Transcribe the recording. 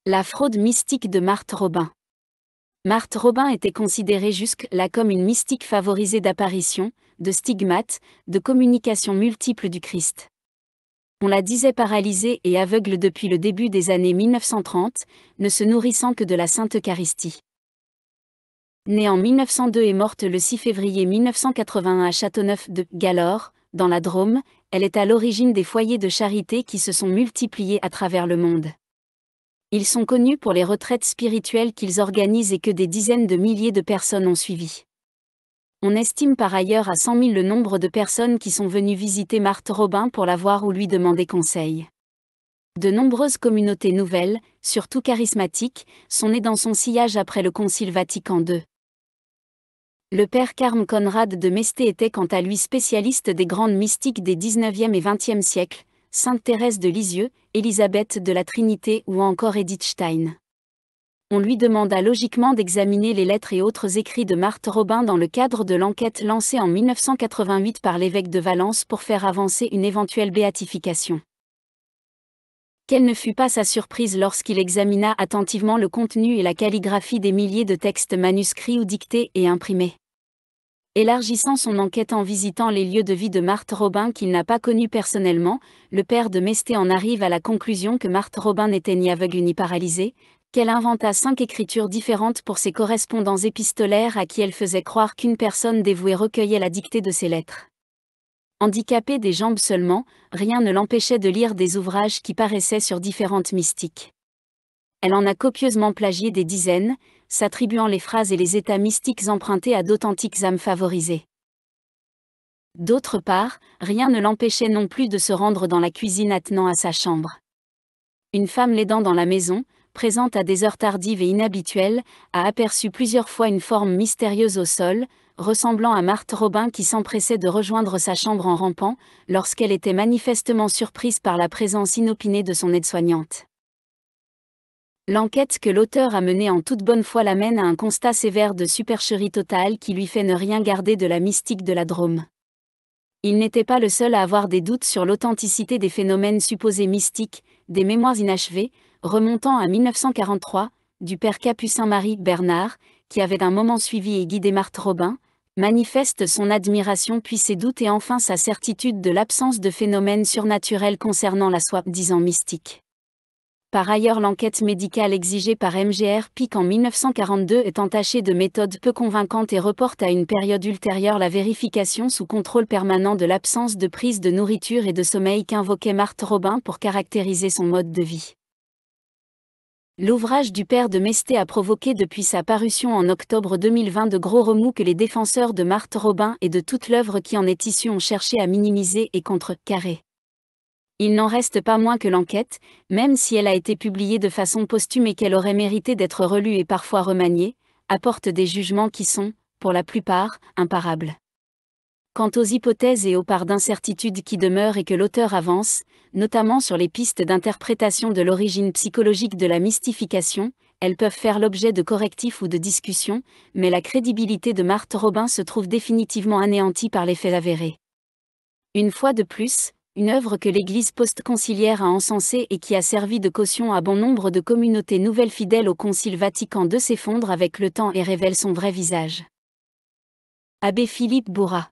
La fraude mystique de Marthe Robin. Marthe Robin était considérée jusque-là comme une mystique favorisée d'apparitions, de stigmates, de communications multiples du Christ. On la disait paralysée et aveugle depuis le début des années 1930, ne se nourrissant que de la Sainte Eucharistie. Née en 1902 et morte le 6 février 1981 à Châteauneuf-de-Galore, dans la Drôme, elle est à l'origine des foyers de charité qui se sont multipliés à travers le monde. Ils sont connus pour les retraites spirituelles qu'ils organisent et que des dizaines de milliers de personnes ont suivi. On estime par ailleurs à 100 000 le nombre de personnes qui sont venues visiter Marthe Robin pour la voir ou lui demander conseil. De nombreuses communautés nouvelles, surtout charismatiques, sont nées dans son sillage après le Concile Vatican II. Le père Carme Conrad de Mesté était quant à lui spécialiste des grandes mystiques des 19e et 20e siècles, Sainte Thérèse de Lisieux, Élisabeth de la Trinité ou encore Edith Stein. On lui demanda logiquement d'examiner les lettres et autres écrits de Marthe Robin dans le cadre de l'enquête lancée en 1988 par l'évêque de Valence pour faire avancer une éventuelle béatification. Quelle ne fut pas sa surprise lorsqu'il examina attentivement le contenu et la calligraphie des milliers de textes manuscrits ou dictés et imprimés. Élargissant son enquête en visitant les lieux de vie de Marthe Robin qu'il n'a pas connus personnellement, le père de Mesté en arrive à la conclusion que Marthe Robin n'était ni aveugle ni paralysée, qu'elle inventa 5 écritures différentes pour ses correspondants épistolaires à qui elle faisait croire qu'une personne dévouée recueillait la dictée de ses lettres. Handicapée des jambes seulement, rien ne l'empêchait de lire des ouvrages qui paraissaient sur différentes mystiques. Elle en a copieusement plagié des dizaines, s'attribuant les phrases et les états mystiques empruntés à d'authentiques âmes favorisées. D'autre part, rien ne l'empêchait non plus de se rendre dans la cuisine attenant à sa chambre. Une femme l'aidant dans la maison, présente à des heures tardives et inhabituelles, a aperçu plusieurs fois une forme mystérieuse au sol, ressemblant à Marthe Robin qui s'empressait de rejoindre sa chambre en rampant, lorsqu'elle était manifestement surprise par la présence inopinée de son aide-soignante. L'enquête que l'auteur a menée en toute bonne foi l'amène à un constat sévère de supercherie totale qui lui fait ne rien garder de la mystique de la Drôme. Il n'était pas le seul à avoir des doutes sur l'authenticité des phénomènes supposés mystiques, des mémoires inachevées, remontant à 1943, du père Capucin Marie Bernard, qui avait d'un moment suivi et guidé Marthe Robin, manifeste son admiration puis ses doutes et enfin sa certitude de l'absence de phénomènes surnaturels concernant la soi-disant mystique. Par ailleurs, l'enquête médicale exigée par MGR Pic en 1942 est entachée de méthodes peu convaincantes et reporte à une période ultérieure la vérification sous contrôle permanent de l'absence de prise de nourriture et de sommeil qu'invoquait Marthe Robin pour caractériser son mode de vie. L'ouvrage du père de Mesté a provoqué depuis sa parution en octobre 2020 de gros remous que les défenseurs de Marthe Robin et de toute l'œuvre qui en est issue ont cherché à minimiser et contrecarrer. Il n'en reste pas moins que l'enquête, même si elle a été publiée de façon posthume et qu'elle aurait mérité d'être relue et parfois remaniée, apporte des jugements qui sont, pour la plupart, imparables. Quant aux hypothèses et aux parts d'incertitude qui demeurent et que l'auteur avance, notamment sur les pistes d'interprétation de l'origine psychologique de la mystification, elles peuvent faire l'objet de correctifs ou de discussions, mais la crédibilité de Marthe Robin se trouve définitivement anéantie par les faits avérés. Une fois de plus, une œuvre que l'Église post-conciliaire a encensée et qui a servi de caution à bon nombre de communautés nouvelles fidèles au Concile Vatican II s'effondre avec le temps et révèle son vrai visage. Abbé Philippe Bourrat.